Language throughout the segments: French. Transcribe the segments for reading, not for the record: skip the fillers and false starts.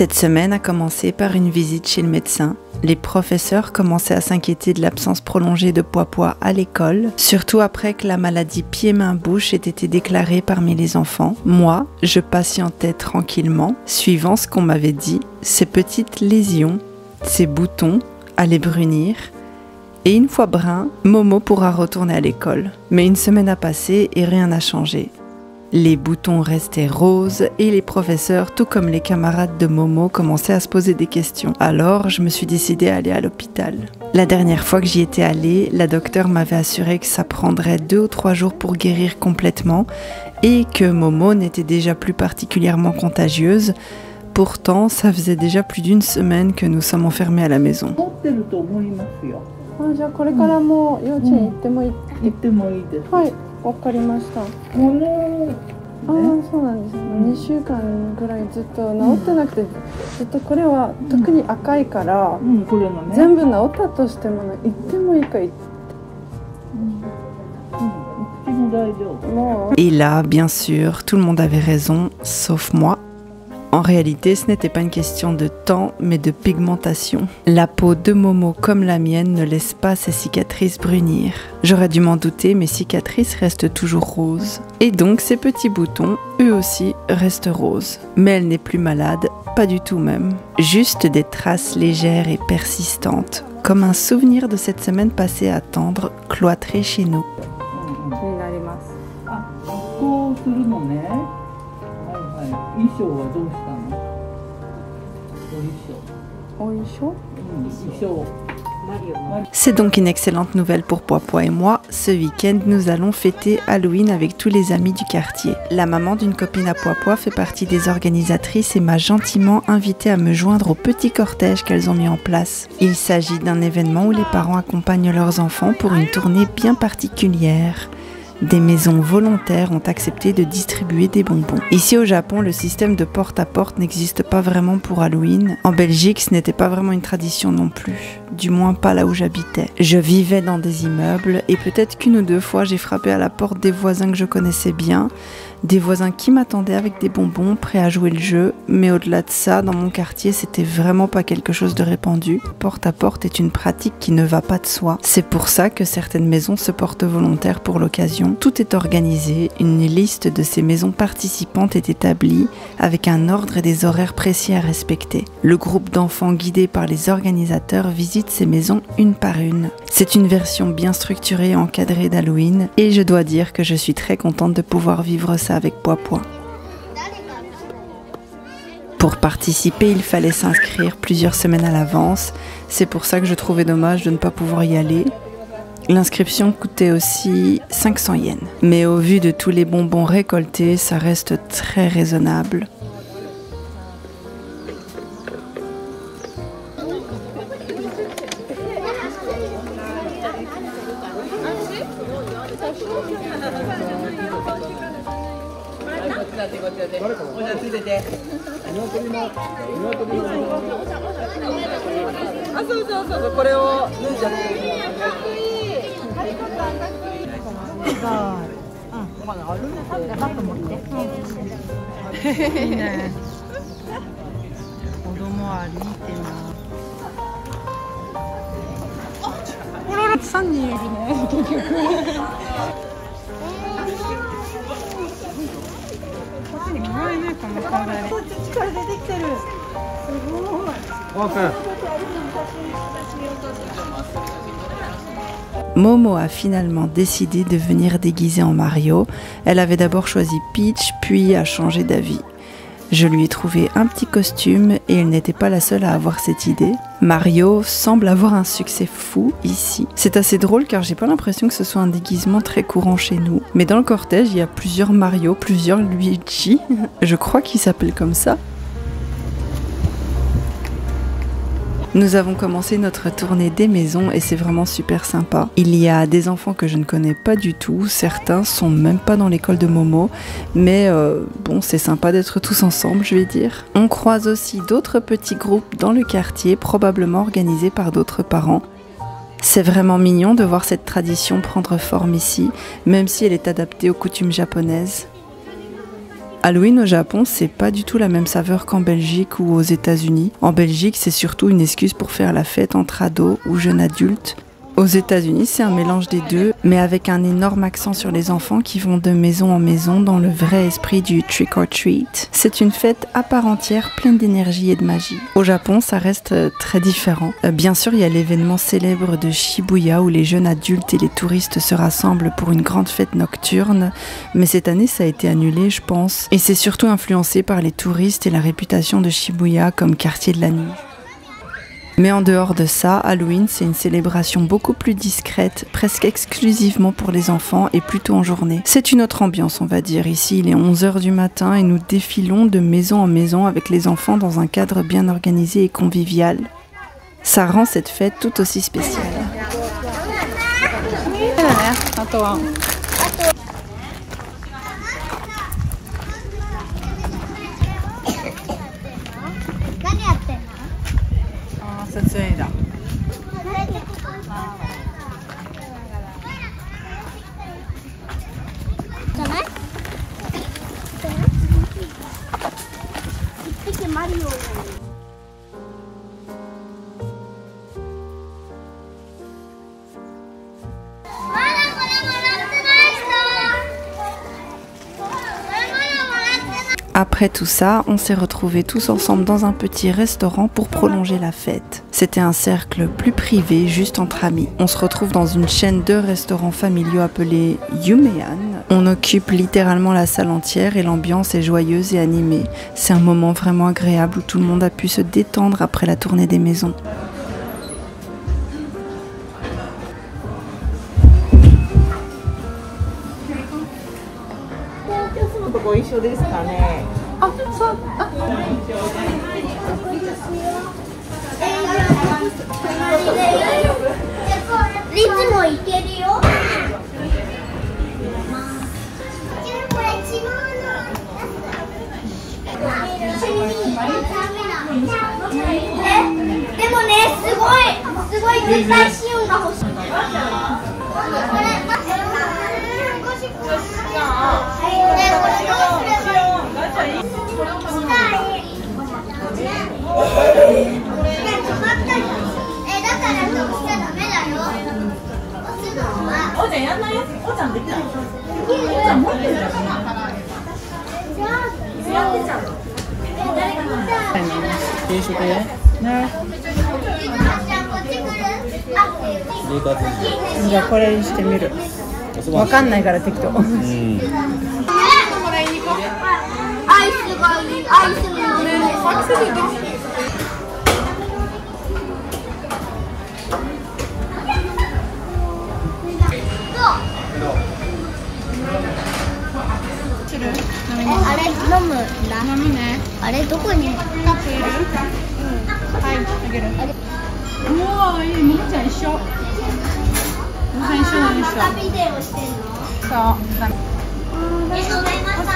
Cette semaine a commencé par une visite chez le médecin. Les professeurs commençaient à s'inquiéter de l'absence prolongée de Poipois à l'école, surtout après que la maladie pied-main-bouche ait été déclarée parmi les enfants. Moi, je patientais tranquillement, suivant ce qu'on m'avait dit. Ces petites lésions, ces boutons allaient brunir. Et une fois brun, Momo pourra retourner à l'école. Mais une semaine a passé et rien n'a changé. Les boutons restaient roses et les professeurs, tout comme les camarades de Momo, commençaient à se poser des questions. Alors, je me suis décidée à aller à l'hôpital. La dernière fois que j'y étais allée, la docteure m'avait assuré que ça prendrait 2 ou 3 jours pour guérir complètement et que Momo n'était déjà plus particulièrement contagieuse. Pourtant, ça faisait déjà plus d'1 semaine que nous sommes enfermés à la maison. Et là, bien sûr, tout le monde avait raison, sauf moi. En réalité, ce n'était pas une question de temps, mais de pigmentation. La peau de Momo, comme la mienne, ne laisse pas ses cicatrices brunir. J'aurais dû m'en douter, mes cicatrices restent toujours roses. Et donc, ces petits boutons, eux aussi, restent roses. Mais elle n'est plus malade, pas du tout même. Juste des traces légères et persistantes, comme un souvenir de cette semaine passée à attendre, cloîtrée chez nous. C'est donc une excellente nouvelle pour Poipois et moi. Ce week-end, nous allons fêter Halloween avec tous les amis du quartier. La maman d'une copine à Poipois fait partie des organisatrices et m'a gentiment invitée à me joindre au petit cortège qu'elles ont mis en place. Il s'agit d'un événement où les parents accompagnent leurs enfants pour une tournée bien particulière. Des maisons volontaires ont accepté de distribuer des bonbons. Ici au Japon, le système de porte-à-porte n'existe pas vraiment pour Halloween. En Belgique, ce n'était pas vraiment une tradition non plus. Du moins pas là où j'habitais. Je vivais dans des immeubles et peut-être qu'1 ou 2 fois j'ai frappé à la porte des voisins que je connaissais bien. Des voisins qui m'attendaient avec des bonbons, prêts à jouer le jeu. Mais au-delà de ça, dans mon quartier, c'était vraiment pas quelque chose de répandu. Porte-à-porte est une pratique qui ne va pas de soi. C'est pour ça que certaines maisons se portent volontaires pour l'occasion. Tout est organisé, une liste de ces maisons participantes est établie, avec un ordre et des horaires précis à respecter. Le groupe d'enfants guidé par les organisateurs visite ces maisons une par une. C'est une version bien structurée et encadrée d'Halloween, et je dois dire que je suis très contente de pouvoir vivre ça avec Poipois. Pour participer, il fallait s'inscrire plusieurs semaines à l'avance. C'est pour ça que je trouvais dommage de ne pas pouvoir y aller. L'inscription coûtait aussi 500 yens. Mais au vu de tous les bonbons récoltés, ça reste très raisonnable. Momo a finalement décidé de venir déguisée en Mario. Elle avait d'abord choisi Peach, puis a changé d'avis. Je lui ai trouvé un petit costume et elle n'était pas la seule à avoir cette idée. Mario semble avoir un succès fou ici. C'est assez drôle car j'ai pas l'impression que ce soit un déguisement très courant chez nous. Mais dans le cortège, il y a plusieurs Mario, plusieurs Luigi. Je crois qu'ils s'appellent comme ça. Nous avons commencé notre tournée des maisons et c'est vraiment super sympa. Il y a des enfants que je ne connais pas du tout, certains sont même pas dans l'école de Momo, mais bon, c'est sympa d'être tous ensemble, je vais dire. On croise aussi d'autres petits groupes dans le quartier, probablement organisés par d'autres parents. C'est vraiment mignon de voir cette tradition prendre forme ici, même si elle est adaptée aux coutumes japonaises. Halloween au Japon, c'est pas du tout la même saveur qu'en Belgique ou aux États-Unis. En Belgique, c'est surtout une excuse pour faire la fête entre ados ou jeunes adultes. Aux États-Unis, c'est un mélange des deux, mais avec un énorme accent sur les enfants qui vont de maison en maison dans le vrai esprit du trick or treat. C'est une fête à part entière, pleine d'énergie et de magie. Au Japon, ça reste très différent. Bien sûr, il y a l'événement célèbre de Shibuya où les jeunes adultes et les touristes se rassemblent pour une grande fête nocturne, mais cette année, ça a été annulé, je pense. Et c'est surtout influencé par les touristes et la réputation de Shibuya comme quartier de la nuit. Mais en dehors de ça, Halloween, c'est une célébration beaucoup plus discrète, presque exclusivement pour les enfants et plutôt en journée. C'est une autre ambiance, on va dire. Ici, il est 11h du matin et nous défilons de maison en maison avec les enfants dans un cadre bien organisé et convivial. Ça rend cette fête tout aussi spéciale. Après tout ça, on s'est retrouvés tous ensemble dans un petit restaurant pour prolonger la fête. C'était un cercle plus privé, juste entre amis. On se retrouve dans une chaîne de restaurants familiaux appelée Yumean. On occupe littéralement la salle entière et l'ambiance est joyeuse et animée. C'est un moment vraiment agréable où tout le monde a pu se détendre après la tournée des maisons.じゃあこれにしてみる。わかんないから適当。アイスがいい。アイスもね。あれ飲むんだ。飲むね。あれどこに？カップいる？はい、あげる。もういい、ももちゃん一緒。ももちゃん一緒なんでしょ。またビデオしてんの？そう。ありがとうございました。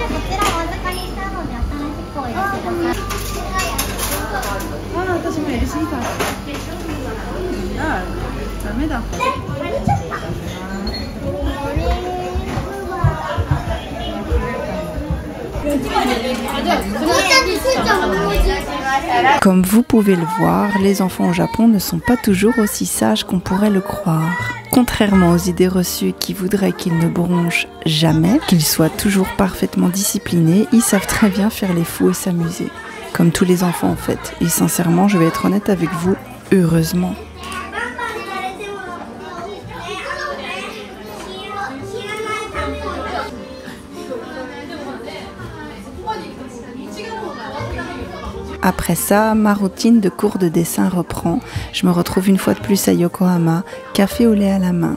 こちらお預かりしたので新しくお入れください。私も入れすぎた。あ、ダメだ。Comme vous pouvez le voir, les enfants au Japon ne sont pas toujours aussi sages qu'on pourrait le croire. Contrairement aux idées reçues qui voudraient qu'ils ne bronchent jamais, qu'ils soient toujours parfaitement disciplinés, ils savent très bien faire les fous et s'amuser. Comme tous les enfants en fait. Et sincèrement, je vais être honnête avec vous, heureusement. Après ça, ma routine de cours de dessin reprend. Je me retrouve une fois de plus à Yokohama, café au lait à la main.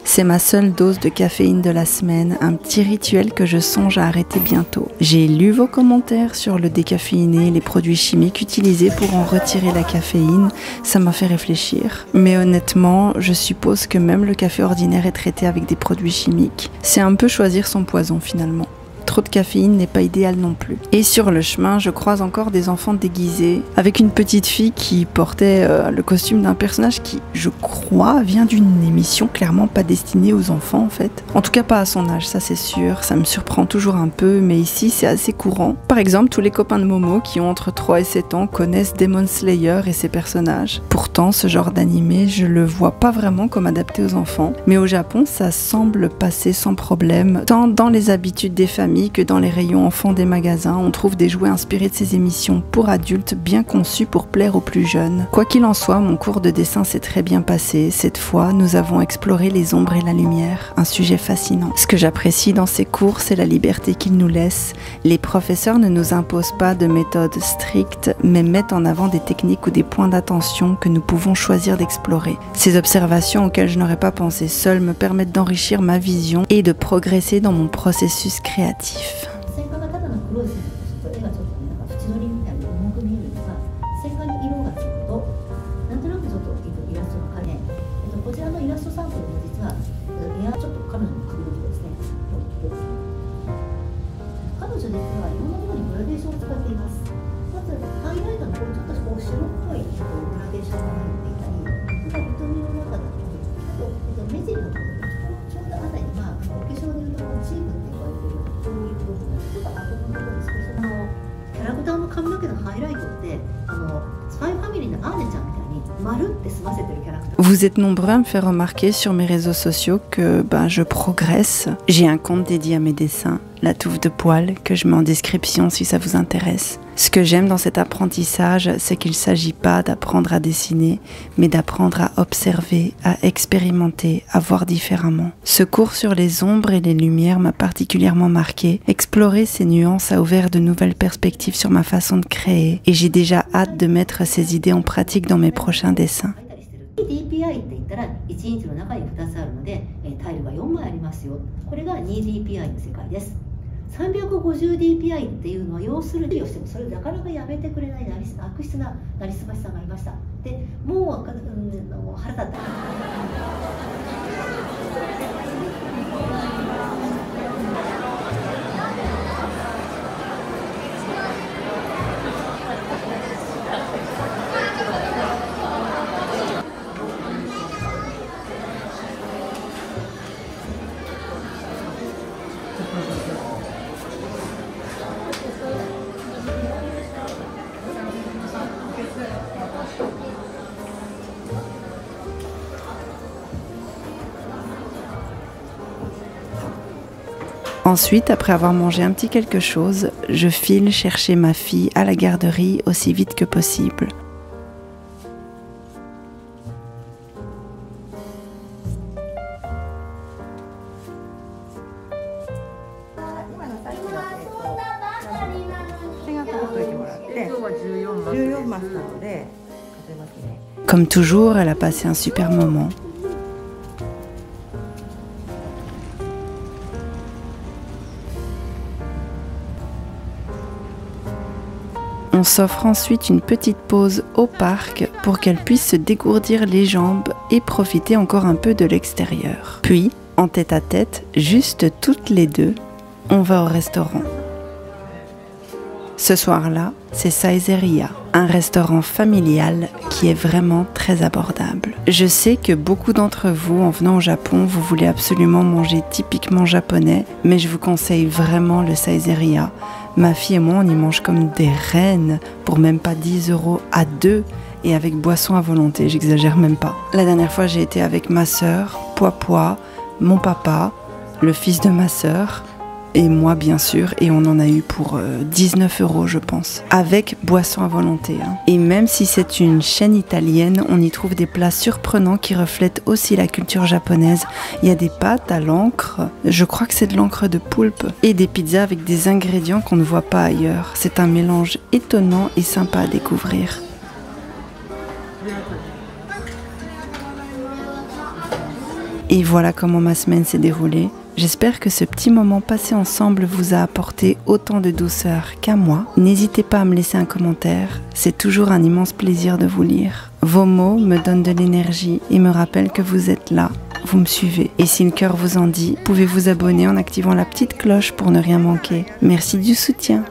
C'est ma seule dose de caféine de la semaine, un petit rituel que je songe à arrêter bientôt. J'ai lu vos commentaires sur le décaféiné et les produits chimiques utilisés pour en retirer la caféine. Ça m'a fait réfléchir. Mais honnêtement, je suppose que même le café ordinaire est traité avec des produits chimiques. C'est un peu choisir son poison finalement. trop de caféine n'est pas idéal non plus. Et sur le chemin, je croise encore des enfants déguisés, avec une petite fille qui portait le costume d'un personnage qui, je crois, vient d'une émission clairement pas destinée aux enfants en fait. En tout cas pas à son âge, ça c'est sûr, ça me surprend toujours un peu, mais ici c'est assez courant. Par exemple, tous les copains de Momo qui ont entre 3 et 7 ans connaissent Demon Slayer et ses personnages. Pourtant, ce genre d'animé, je le vois pas vraiment comme adapté aux enfants, mais au Japon, ça semble passer sans problème, tant dans les habitudes des familles que dans les rayons enfants des magasins, on trouve des jouets inspirés de ces émissions pour adultes bien conçus pour plaire aux plus jeunes. Quoi qu'il en soit, mon cours de dessin s'est très bien passé. Cette fois, nous avons exploré les ombres et la lumière, un sujet fascinant. Ce que j'apprécie dans ces cours, c'est la liberté qu'ils nous laissent. Les professeurs ne nous imposent pas de méthodes strictes, mais mettent en avant des techniques ou des points d'attention que nous pouvons choisir d'explorer. Ces observations auxquelles je n'aurais pas pensé seule me permettent d'enrichir ma vision et de progresser dans mon processus créatif. Vous êtes nombreux à me faire remarquer sur mes réseaux sociaux que je progresse. J'ai un compte dédié à mes dessins, la touffe de poils, que je mets en description si ça vous intéresse. Ce que j'aime dans cet apprentissage, c'est qu'il ne s'agit pas d'apprendre à dessiner, mais d'apprendre à observer, à expérimenter, à voir différemment. Ce cours sur les ombres et les lumières m'a particulièrement marqué. Explorer ces nuances a ouvert de nouvelles perspectives sur ma façon de créer, et j'ai déjà hâte de mettre ces idées en pratique dans mes prochains dessins. DPI って言ったら1日の中に2つあるのでタイルが4枚ありますよ。これが 2DPI の世界です。 350DPI っていうのは要するにしてもそれなかなかやめてくれない悪質ななりすましさんがいました。でもう腹立った。Ensuite, après avoir mangé un petit quelque chose, je file chercher ma fille à la garderie aussi vite que possible. Comme toujours, elle a passé un super moment. On s'offre ensuite une petite pause au parc pour qu'elle puisse se dégourdir les jambes et profiter encore un peu de l'extérieur. Puis, en tête-à-tête, juste toutes les deux, on va au restaurant. Ce soir-là, c'est Saizeria, un restaurant familial qui est vraiment très abordable. Je sais que beaucoup d'entre vous, en venant au Japon, vous voulez absolument manger typiquement japonais, mais je vous conseille vraiment le Saizeria. Ma fille et moi, on y mange comme des reines pour même pas 10 € à deux et avec boisson à volonté, j'exagère même pas. La dernière fois, j'ai été avec ma sœur, Poipois, mon papa, le fils de ma sœur et moi bien sûr, et on en a eu pour 19 € je pense, avec boisson à volonté. Et même si c'est une chaîne italienne, on y trouve des plats surprenants qui reflètent aussi la culture japonaise. Il y a des pâtes à l'encre, je crois que c'est de l'encre de poulpe, et des pizzas avec des ingrédients qu'on ne voit pas ailleurs. C'est un mélange étonnant et sympa à découvrir. Et voilà comment ma semaine s'est déroulée. J'espère que ce petit moment passé ensemble vous a apporté autant de douceur qu'à moi. N'hésitez pas à me laisser un commentaire, c'est toujours un immense plaisir de vous lire. Vos mots me donnent de l'énergie et me rappellent que vous êtes là, vous me suivez. Et si le cœur vous en dit, vous pouvez vous abonner en activant la petite cloche pour ne rien manquer. Merci du soutien.